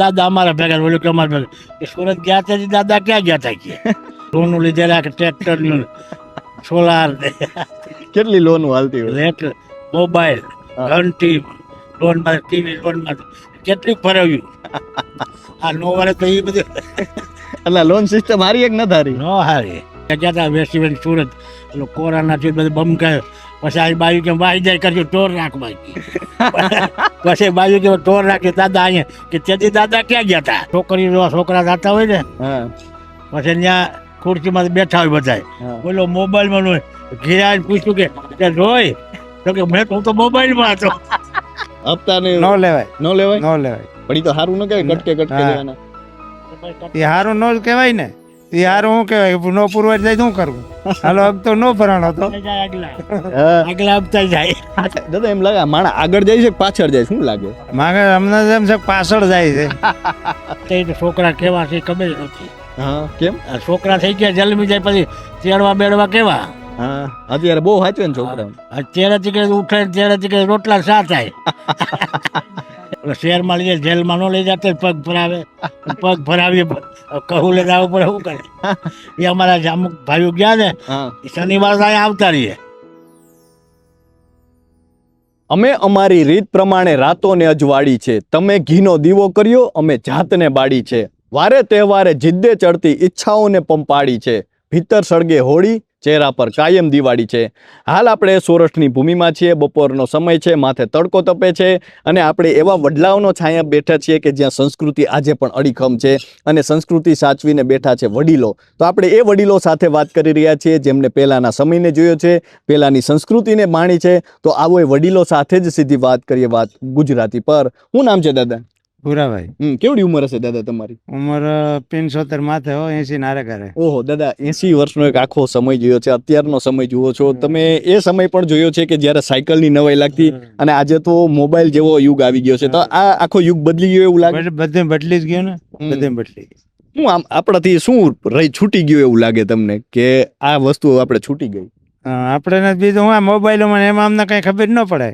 દાદા અમારા ભેગા, ઓલું કે અમારા ભેગા. કે સુરત ગયા હતા દાદા ક્યાં ગયા હતા કે લોન લીધેલા કે ટ્રેક્ટર સોલાર કેટલી લોન હાલતી હોય? રેટ મોબાઈલ ઘંટી લોન માં ટીવી લોન માં કેટલી ફરાવ્યું. આ નો વડે તો એ બધું એટલે લોન સિસ્ટમ હારી એક ન ધારી? નો હારી. ગયા હતા વેસ્ટ સુરત, પેલો કોરોના થયું બધું બમકાયો. પછી આ બાજુ કે વાઈ જાય કરજો ટોર રાખવા. પછી બાજુ કે ટોર રાખી દાદા અહીંયા કે તેથી દાદા ક્યાં ગયા હતા. છોકરા જતા હોય ને પછી ત્યાં ખુરશીમાં બેઠા હોય બધા, બોલો મોબાઈલમાં નો ઘેરા પૂછ્યું કે રોય તો કે મેં હું તો મોબાઈલમાં હતો. હપ્તા ને ન લેવાય, ન લેવાય, ન લેવાય. પણ ઈ તો હારું ન કહેવાય, કટકે દેવાના. એ હારું ન જ કહેવાય ને. એ હારું શું કહેવાય? નો પુરવાઈ જાય શું કરવું? હાલો હક તો નો ભરાણો તો આગલા હપ્તા જાય. દાદા એમ લાગે માણસ આગળ જાય છે કે પાછળ જાય? શું લાગે? માગે અમને એમ છે પાછળ જાય છે. તે છોકરા કેવા છે ખબર નથી. હા, કેમ? છોકરા થઈ ગયા જન્મી જાય પછી ચેડવા બેડવા કેવા. હા, અત્યારે બહુ સાચું ને છોકરા. ચેડાથી કે ઉઠે, ચેડાથી કે રોટલા શા થાય. શહેરમાં લઈ જાય, જેલમાં ન લઈ જતા પગ ભરાવે, પગ ભરાવી કહું લઈ જવું પડે. શું કરે? એ અમારા અમુક ભાઈઓ ગયા ને શનિવાર અહીંયા આવતા રહીએ. અમે અમારી રીત પ્રમાણે રાતોને અજવાળી છે, તમે ઘીનો દીવો કર્યો, અમે જાતને બાળી છે. વારે તહેવારે જિદ્દે ચડતી ઈચ્છાઓને પંપાડી છે, ભીતર સળગે હોળી, ચહેરા પર કાયમ દિવાળી છે. હાલ આપણે સોરઠની ભૂમિમાં છીએ, બપોરનો સમય છે, માથે તડકો તપે છે અને આપણે એવા વડલાઓનો છાયા બેઠા છીએ કે જ્યાં સંસ્કૃતિ આજે પણ અડીખમ છે અને સંસ્કૃતિ સાચવીને બેઠા છે વડીલો. તો આપણે એ વડીલો સાથે વાત કરી રહ્યા છીએ જેમને પહેલાના સમયને જોયો છે, પહેલાની સંસ્કૃતિને માણી છે. તો આવો એ વડીલો સાથે જ સીધી વાત કરીએ, વાત ગુજરાતી પર. શું નામ છે દાદા? ભૂરાભાઈ. કેવડી ઉંમર હશે દાદા તમારી? ઉંમર 75 માથે હો, 80 નારે કરે. ઓહો દાદા, 80 વર્ષનો એક આખો સમય જોયો છે, અત્યારનો સમય જુઓ છો તમે. એ સમય પણ જોયો છે કે જ્યારે સાયકલની નવાઈ લાગતી અને આજે તો મોબાઈલ જેવો યુગ આવી ગયો છે. તો આ આખો યુગ બદલી ગયો એવું લાગે? બધે બદલી જ ગયો ને, બધે બદલી ગયું. શું આમ આપણાથી શું રહી છૂટી ગયું એવું લાગે તમને કે આ વસ્તુ આપણે છૂટી ગઈ? આપણે બીજું હું મોબાઈલોમાં એમાં અમને કઈ ખબર ન પડે,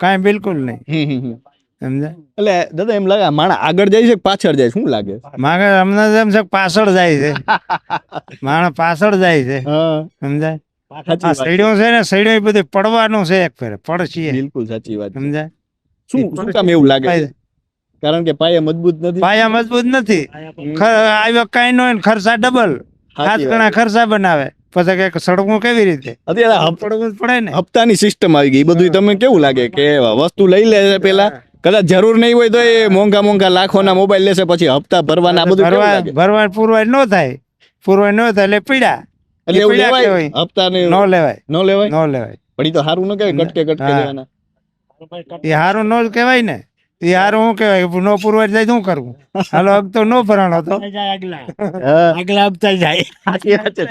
કઈ બિલકુલ નહીં. સમજાય? એટલે દાદા એમ લાગે માણસ આગળ જાય છે કે પાછળ જાય? શું લાગે? માગે અમને એમ છે પાછળ જાય છે, માણસ પાછળ જાય છે. સમજાય? સૈડ્યો છે ને, સૈડ્યો એ બધું પડવાનું છે, એક ફેરે પડશે. બિલકુલ સાચી વાત. સમજાય? શું કામ એવું લાગે? કારણ કે પાયા મજબૂત નથી. પાયા મજબૂત નથી, આવ્યો કઈ નો ખર્ચા ડબલ, 7 ગણા ખર્ચા બનાવે. પછી કે સડકું કેવી રીતે? અત્યારે પડવું પડે ને. હપ્તાની સિસ્ટમ આવી ગઈ. બધું તમે કેવું લાગે કે વસ્તુ લઈ લે પેલા, કદાચ જરૂર નહીં હોય તો એ મોંઘા લાખોના મોબાઈલ લેશે, પછી હપ્તા ભરવાના બધું ભરવા પુરવાય ન થાય, પુરવાય ન થાય એટલે પીડા. એટલે એવું લેવાય હપ્તા ને? ન લેવાય, ન લેવાય, ન લેવાય. પણ ઈ તો હારું ન કહેવાય, કટકે દેવાના. એ હારું ન જ કહેવાય ને. એ હારું શું કહેવાય? નો પુરવાય જાય શું કરવું? હાલો હક તો નો ભરાણો તો આગલા હપ્તા જાય.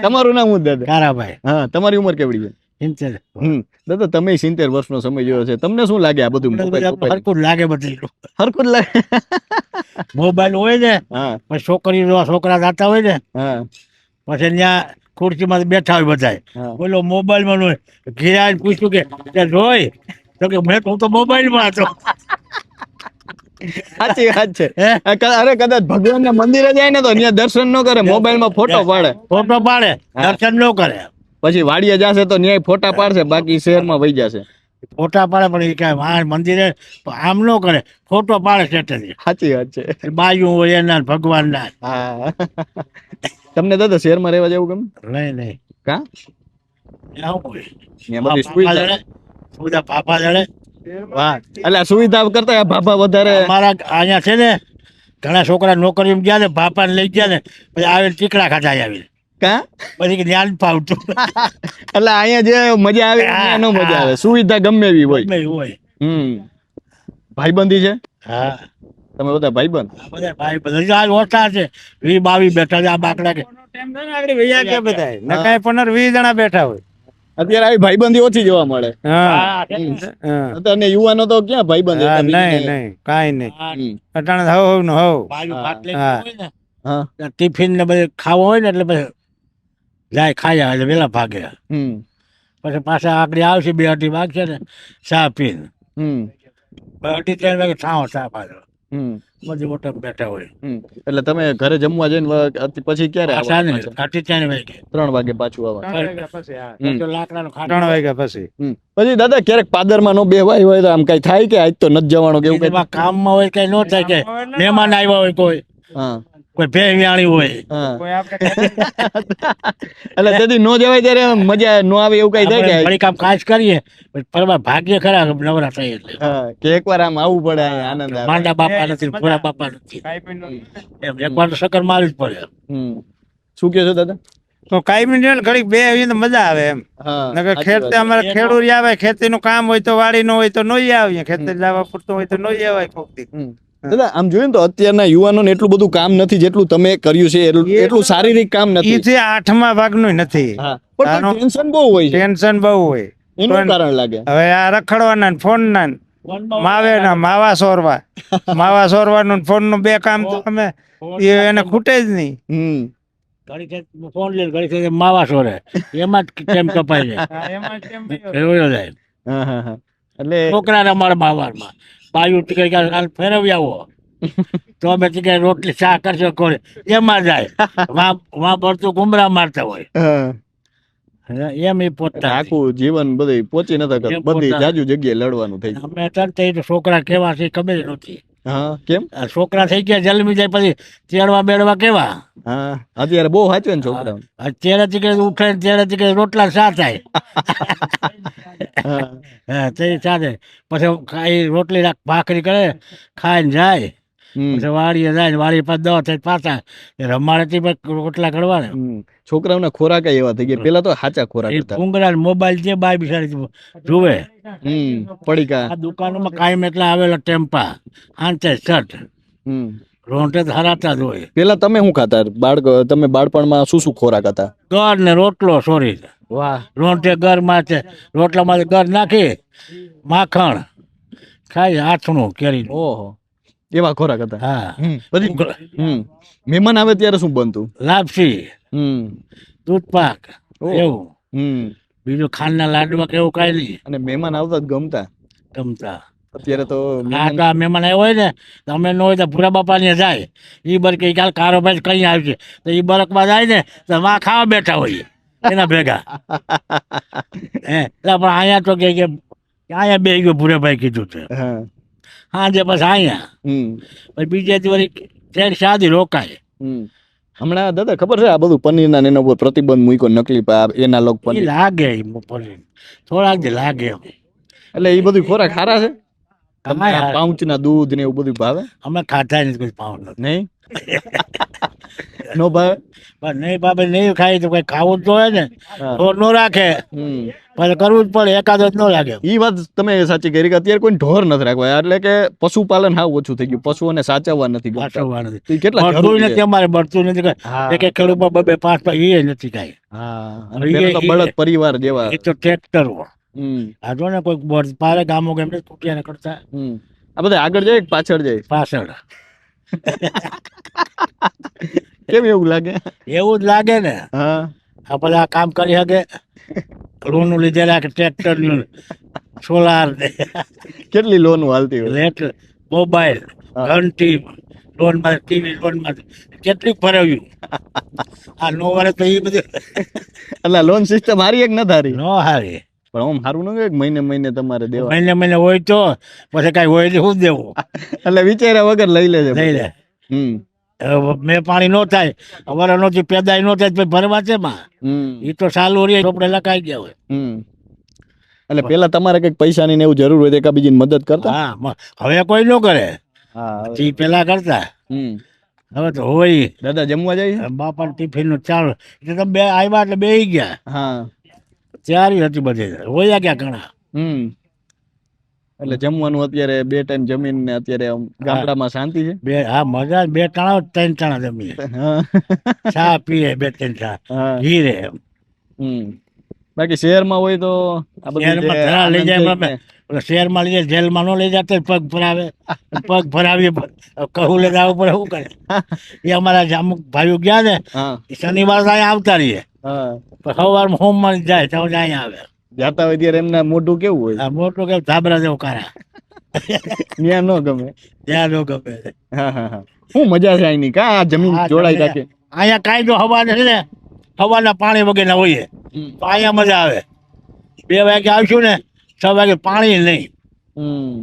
તમારું નામ શું દાદા? કારાભાઈ. હા, તમારી ઉંમર કેવડી છે? દાદા તમે 70 વર્ષનો સમય જોયો છે, તમને શું લાગે આ બધું? હરકું લાગે, બધું હરકું જ લાગે. મોબાઈલ હોય ને, પછી છોકરા જતા હોય ને, પછી ત્યાં ખુરશીમાં બેઠા હોય બધા, બોલો મોબાઈલમાં નો ઘેરા પૂછ્યું કે રોય તો કે મેં હું તો મોબાઈલમાં હતો. સાચી વાત છે. અરે કદાચ ભગવાન ના મંદિરે જાય ને તો ત્યાં દર્શન ન કરે, મોબાઈલ માં ફોટો પાડે, દર્શન ન કરે. પછી વાડીએ જશે તો ન્યાય ફોટા પાડશે, બાકી શહેરમાં વહી જશે. ફોટા પાડે પણ એ કઈ મંદિરે આમ ન કરે, ફોટો પાડે છે. સાચી વાત છે. બાજુ હોય એના ભગવાન ના. તમને દાદા શહેરમાં રહેવા જવું ગમે? નહીં. કા? સુવિધા પાપા જડે. એટલે સુવિધા કરતા ભાભા વધારે. અમારા અહીંયા છે ને ઘણા છોકરા નોકરી ગયા ને, બાપા ને લઈ ગયા ને, પછી આવીને ટીકડા ખાતા આવી. કા? પછી જ્ઞાન પાવતું. એટલે અહીંયા જે મજા આવે ન મજા આવે, સુવિધા ગમે એવી હોય. ભાઈબંધી છે? હા. તમે બધા ભાઈબંધ? બધા ભાઈબંધ આજ ઓછા છે, 20-22 બેઠા છે. આ બાકડા કે બધા 15-20 જણા બેઠા હોય. અત્યારે આવી ભાઈબંધી ઓછી જોવા મળે. અને યુવાનો તો ક્યાં ભાઈબંધ? નહીં, કાઈ નહીં. અટાણે હવ નો હવ. ટિફિન ને બધું ખાવું હોય ને એટલે પછી જાય, ખાઈ આવે વેલા ભાગે. પછી પાછા આકડી આવશે, 2-2:30 વાગશે ને ચા પીને 2-3 વાગે છાવ ચા પાછો. બધી મોટા બેઠા હોય એટલે તમે ઘરે જમવા જઈને પછી ક્યારે આવો? સાંજે 3:30 વાગે 3 વાગે પાછું આવો. તો લાકડાનો 3 ખાટલો વાગ્યા પછી પછી દાદા ક્યારેક પાદરમાં નો બેવાય હોય તો આમ કઈ થાય કે આજ તો નથી જવાનું કે એવું કઈ? એમાં કામમાં હોય કઈ ન થાય કે મહેમાન આવ્યા હોય હા કોઈ ભેં વ્યાણી હોય હા કોઈ આપણે એટલે તેથી નો જવાય ત્યારે મજા નો આવે એવું કઈ થાય કે આપણે ઘડી કામ કાજ કરીએ પછી પરવા ભાગ્ય ખરા નવરા થાય એટલે હા કે એકવાર આમ આવવું પડે અહીંયા આનંદ આવે. માંડા બાપા નથી ભોળા બાપા નથી કાંઈ પણ ન- એમ એકવાર તો સકર મારવી જ પડે શું કહો છો દાદા? તો કાંઈ પણ નહીં, ઘડીક બે આવીએ તો મજા આવે એમ. હા નકર સાચી ખેત વાત છે. અમારે ખેડૂત આવે, ખેતીનું કામ હોય તો વાડી નું હોય તો નોઈ આવીએ, ખેતર જવા પૂરતું હોય તો નોઈ આવાય કોક દી. દાદા આમ જોયું ને તો અત્યારના યુવાનોને એટલું બધું કામ નથી જેટલું તમે કર્યું છે એટલું શારીરિક કામ નથી. ઈ છે 8મા ભાગનું નથી. હા પણ ટેન્શન બહુ હોય છે. ટેન્શન બહુ હોય. એનું કારણ લાગે. હવે આ રખડવાના ને ફોન ના ને માવે ના માવા સોરવાનું ફોન નું બે કામ તો અમે એને ખૂટે જ નહીં. ઘડી છે ફોન લે ઘડી છે માવા સોરે એમાં જ કેમ કપાઈ જાય એવું જાય હા હા હા એટલે છોકરા રમાડ માવામાં બાયું ટીકે ફેરવી આવો તો અમે ટીકે રોટલી ચા કરશો કોરે એમાં જાય વાં પડતું ગુમરા મારતા હોય હા. એમ એ પોતા આખું જીવન બધું પહોંચી નતા કરતું. એમ બધી પોતા. જાજુ જગ્યાએ લડવાનું થઈ ગયું. અમે તરત તો છોકરા કેવા છે ખબર જ નથી હા કેમ? આ છોકરા થઈ ગયા જન્મી જાય પછી તેડવા બેડવા કેવા હા અત્યારે બહુ સાચવે ને છોકરા. તેડેથી કે ઉઠે તેડેથી કે રોટલા ચા થાય હા હા તે ચાલે પછી ખાઈ રોટલી ભાખરી કરે ખાઈને જાય પછી વાડીએ જાય ને વાડી પાસે દવા થાય પાછા રમાડેથી રોટલા કરવા ને છોકરાઓના ખોરાક એવા થઈ ગયા. પેલા તો સાચા ખોરાક એ હતા. ભૂંગળા મોબાઈલ જે બાય બિચારી જુએ પડીકા. આ દુકાનોમાં કાયમ એટલા આવેલા ટેમ્પા આંતે શર્ટ રોંટે તો હરાતા જ હોય પેલા તમે શું ખાતા તમે બાળપણમાં શું શું ખોરાક હતા? ગર ને રોટલો સોરી વાહ. રોંટે ગર માથે રોટલામાં ગર નાખી માખણ ખાઈ આથણું કેરી ઓહો એવા ખોરાક હતા. હા પછી મહેમાન આવે ત્યારે શું બનતું? લાપસી દૂધ પાક ઓહ. એવું બીજું ખાંડના લાડવા કે એવું કાંઈ નહીં અને મહેમાન આવતા જ ગમતા. ગમતા અત્યારે તો હા તો આ મહેમાન આવ્યો હોય ને તો અમે ન હોય તો ભૂરા બાપા ને જાય ઈ બર કે કાલ કારોબાર કઈ આવશે તો ઈ બરકમાં જાય ને તો માં ખાવા બેઠા હોઈએ એના ભેગા એટલે પણ અહીંયા તો કે અહીંયા બે ગયો ભૂરેભાઈ કીધું છે હા સાંજે પછી અહીંયા પછી બીજે વળી ત્યાં શાદી રોકાય હમણાં દાદા ખબર છે આ બધું પનીરના ને એના ઉપર પ્રતિબંધ મૂક્યો નકલી એના લોક એ પનીર. લાગે પનીર થોડાક જ લાગે એટલે એ બધું ખોરાક સારા છે? અમારે પાઉચ ના દૂધ ને એવું બધું ભાવે? અમે ખાતા નથી કોઈ પાઉં નથી નહીં નો ભાવે? પણ નહીં બાબા નહીં ખાય તો કઈ ખાવું જ જોઈએ ને હા. ઢોર નો રાખે પછી કરવું જ પડે એકાદ જ ન લાગે ઈ વાત તમે સાચી કરી કે અત્યારે કોઈ ઢોર નથી રાખવા એટલે કે પશુપાલન હાવ ઓછું થઈ ગયું. પશુઓને સાચવવા નથી ગમતા. પાછળવા નથી તો ઈ કેટલા મળતું જરૂરી છે. નથી અમારે મળતું નથી હા. એક એક ખેડૂત બે પાંચ એ નથી કાંઈ હા અને પેલા તો બળદ પરિવાર જેવા. એ તો ટ્રેક્ટરો હમ આ જો ને કોઈ પારે ગામો ગેમ તૂટ્યા કરતા હમ આ બધા આગળ જાય કે પાછળ જાય? પાછળ કેમ એવું લાગે? એવું જ લાગે ને હા આ બધા કામ કરી શકે લોન લીધેલા કે ટ્રેક્ટર સોલાર કેટલી લોન હાલતી હોય? રેટ મોબાઈલ હા. ઘંટી લોન માં ટીવી લોન માં કેટલીક ફરાવ્યું આ નો વડે તો એ બધું એટલે લોન સિસ્ટમ હારી એક ન હારી? નો હારી પણ આમ સારું ન કે મહિને મહિને તમારે દેવા? મહિને મહિને હોય તો પછી કઈ હોય તો શું દેવું એટલે વિચાર્યા વગર લઈ લેજે. લઈ લે હમ હવે મેં પાણી નો થાય અમારે નો પેદાય નો થાય તો પછી ભરવા છે માં એ તો સાલું રે ચોપડે લખાઈ ગયા હોય એટલે પેલા તમારે કઈક પૈસાની ને એવું જરૂર હોય તો એકાબીજીને મદદ કરતા? હા હવે કોઈ ન કરે હા ઈ પેલા કરતા હવે તો હોય દાદા જમવા જાય? બાપા ટિફિન નું ચાલુ એટલે તમે બે આવ્યા એટલે બે ગયા હા તૈયારી હતી બધી હોયા ગયા ઘણા એટલે જમવાનું અત્યારે 2 ટાઈમ જમીન ને અત્યારે આમ ગામડામાં શાંતિ છે? બે હા મજા બે ટાણા 3 ટાણા જમીએ હા ચા પીએ 2-3 ચા હા. ઘી રે બાકી શહેરમાં હોય તો આ બધું શહેરમાં જે ધરા લઈ જાય આનંદ છે અમે શહેરમાં લઈ જાય જેલમાં ન લઈ જતા પગ ભરાવે પગ ભરાવી કહું લઈ જવું પડે શું કરે એ અમારા અમુક ભાઈઓ ગયા ને હા એ શનિવાર અહીંયા આવતા રહીએ હા પણ સવારમાં હોમમાં જાય તો અહીંયા આવે જાતા હોય ત્યારે એમના મોઢું કેવું હોય? આ મોટું કે ધાબરા જેવું કારા ન્યા ન ગમે. ત્યાં નો ગમે. હા હા હા. શું મજા છે અહીંની કા આ જમીન હા, જોડાઈ જમીન. રાખે. અહીંયા કાંઈ જો હવા નથી ને, હવાના પાણી વગરના હોઈએ તો અહીંયા મજા આવે. 2 વાગે આવશું ને 6 વાગે પાણી નહીં, હમ.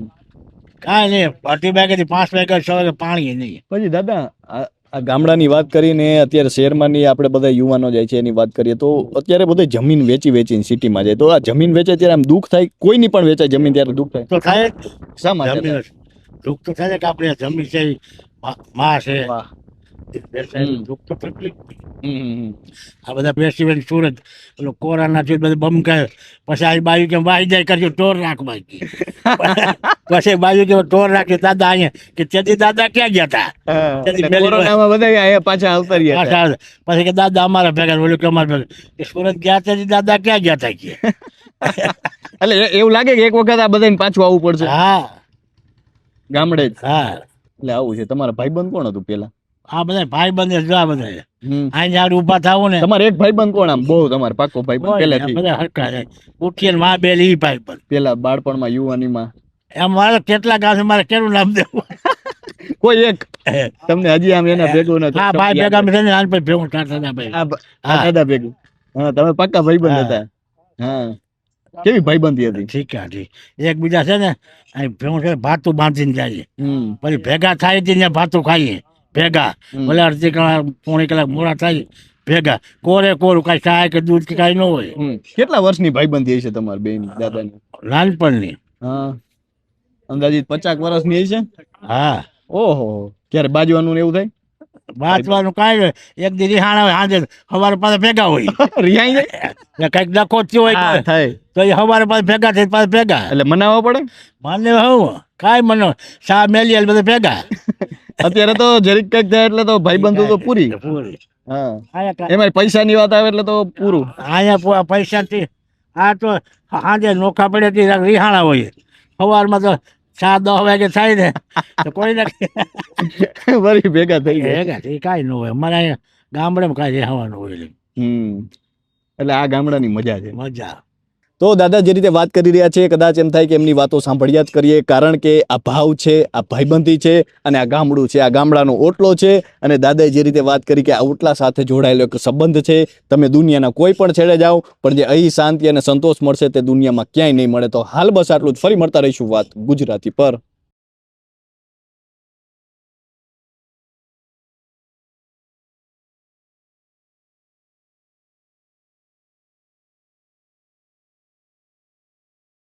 કાંઈ નહીં. 2 વાગ્યાથી 5 વાગ્યા 6 વાગે પાણી નહીં. પછી દાદા આ ગામડાની વાત કરીને અત્યારે શહેરમાંની આપણે બધા યુવાનો જાય છે એની વાત કરીએ તો અત્યારે બધા જમીન વેચીને સિટીમાં જાય તો આ જમીન વેચે ત્યારે આમ દુઃખ થાય, કોઈની પણ વેચાય જમીન ત્યારે દુઃખ થાય. તો થાય જ. શા માટે જમીન થાય? દુઃખ તો થાય કે આપણે જમીન છે ઈ માં છે. વાહ. વેચાય દુઃખ તો તકલીફ. હમ. આ બધા બેસી સુરત પેલો કોરોના થયું બધું બમકાય, પછી આ બાજુ કે વાઈ જાય કરજો ટોર રાખ બાકી. પછી બાજુ કે ટોર રાખ્યો દાદા અહીંયા કે તેથી દાદા ક્યાં ગયા હતા. એટલે કોરોનામાં બધા અહીંયા પાછા આવતા રહ્યા હતા. પાછા પછી કે દાદા અમારા ભેગા, બોલ્યું કે અમારા ભેગા. કે સુરત ગયા તેથી દાદા ક્યાં ગયા હતા કે. એટલે એવું લાગે કે એક વખત આ બધાને પાછું આવવું પડશે હા ગામડે જ. હા. એટલે આવું છે. તમારા ભાઈબંધ કોણ હતું પેલા? આ બધા ભાઈ બંધ જો આ બધા હમ. અહીં જાડ ઉભા થાવું ને તમારે એક ભાઈબંધ કોણ આમ બહુ તમારે પાકો ભાઈબંધ પહેલેથી? બધા હરખા છે. ઉઠીને માં બેલી ઈ ભાઈ બંધ. પેલા બાળપણમાં યુવાનીમાં એમ મારે કેટલા ગામ છે, મારે કેનું નામ દેવું. કોઈ એક તમને હજી આમ એના ભેગું નથી? હા ભાઈ ભેગા મેં છે ને આને પછી ભેગું થતા હતા ભાઈ. આ દાદા ભેગું. હા તમે પાક્કા ભાઈબંધ હતા. હા. કેવી ભાઈબંધી હતી? ઠીક છે ઠીક. એકબીજા છે ને અહીં ભેગું છે ભાતું બાંધીને જાય, હમ. પછી ભેગા થાય છે ને ભાતું ખાઈએ ભેગા. હમ. ભલે અડધી કલાક પોણી કલાક મોડા થાય ભેગા. કોરું કાંઈ ચાય કે દૂધ કે કાંઈ ન હોય. હમ. કેટલા વર્ષની ભાઈબંધી હશે તમારી બેની દાદાની? નાનપણની. હા. અંદાજિત 50 વર્ષની હશે. હા. ઓહો. ક્યારે બાજવાનું ને એવું થાય? વાંચવાનું કાંઈ નહીં. એક દી રિહાણા હોય, સાંજે સવારે પાછા ભેગા હોય. રિહાઈ જાય? ને કંઈક ડખો થયો હોય હા, થાય. તો એ સવારે પાછા ભેગા થઈ પાછા ભેગા. એટલે મનાવવા પડે. મને હું કાંઈ મને શા મેલી બધા ભેગા. અત્યારે તો જરીક કઈક થાય એટલે તો ભાઈબંધો તો પૂરી. પૂરી. હા. અહીંયા એમાં પૈસાની વાત આવે એટલે તો પૂરું. પૈસાથી આ તો સાંજે નોખા પડે તે રિહાણા હોય. સવારમાં તો 7-10 વાગે થાય ને તો કોઈ નથી વળી ભેગા થઈ ગયા. ભેગા થઈ કાંઈ ન હોય. અમારે અહીંયા ગામડામાં કાંઈ રહેવાનું હોય એટલે હમ. એટલે આ ગામડાની મજા છે. મજા. તો દાદા જે રીતે વાત કરી રહ્યા છે કદાચ એમ થાય કે એમની વાતો સાંભળ્યા જ કરીએ, કારણ કે આ ભાવ છે, આ ભાઈબંધી છે અને આ ગામડું છે, આ ગામડાનો ઓટલો છે. અને દાદાએ જે રીતે વાત કરી કે આ ઓટલા સાથે જોડાયેલો એક સંબંધ છે. તમે દુનિયાના કોઈ પણ છેડે જાઓ પણ જે અહીં શાંતિ અને સંતોષ મળશે તે દુનિયામાં ક્યાંય નહીં મળે. તો હાલ બસ આટલું જ. ફરી મળતા રહીશું વાત ગુજરાતી પર.